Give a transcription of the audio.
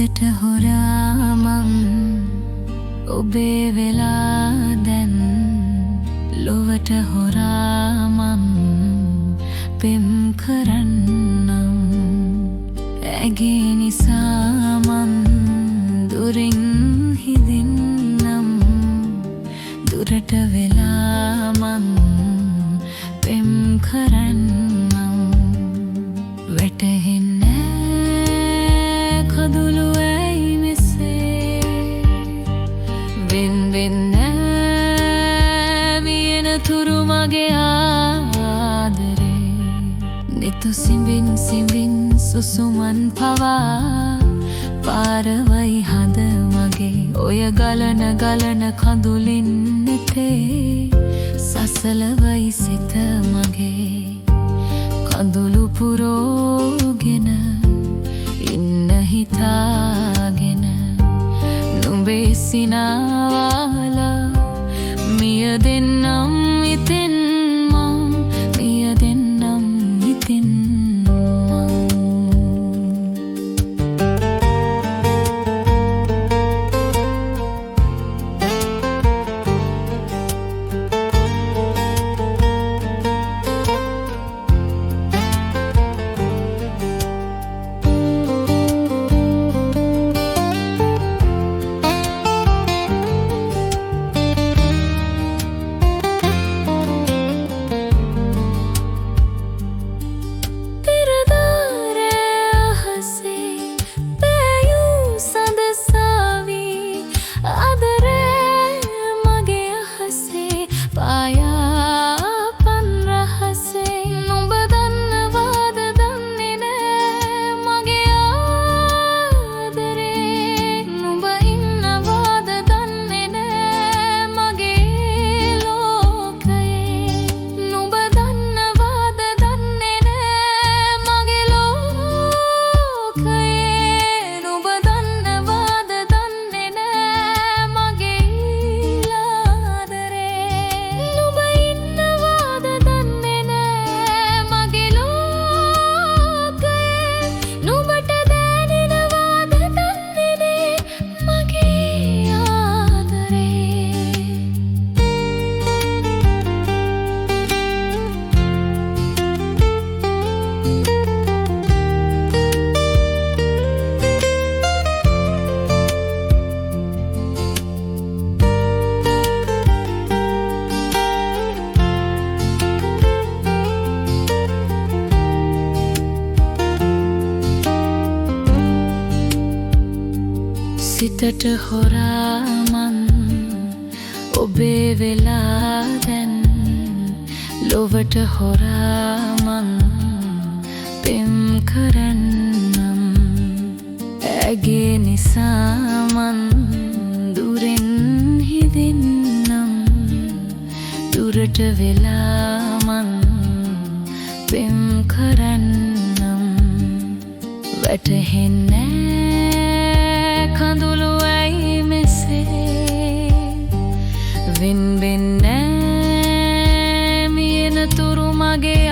සිතට හොරා මං ඔබේ වෙලා දැන් ලොවට හොරා මං පෙම් කරන්නම් ඇගේ නිසා මං දුරින් හිදින්නම් දුරට වෙලා මං පෙම් කරන්නම් වැටහෙන්නේ කඳුළු ඇයි මෙසේ වියන තුරු මගේ ආදරේ නිතු සිඹින් සිඹින් සුසුමන් පවා පාරවයි හඳ මගේ ඔය ගලන කඳුලින් නෙතේ සසලවයි සිත මගේ කඳුළු පුරෝගෙන ඉන්න හිතාගෙන නුඹේ සිනාවාලා මිය දෙන්නම් ඉතින් මං මිය දෙන්නම් ඉතින් සිතට හොරා මං ඔබේ වෙලා දැන් ලොවට හොරා මං පෙම් කරන්නම් ඇගේ නිසා මං දුරින් හිදින්නම් දුරට වෙලා මං පෙම් කරන්නම් වැටහෙන්නේ කඳුළු ඇයි මෙසේ වින්බින්නේ මියන තුරු මගේ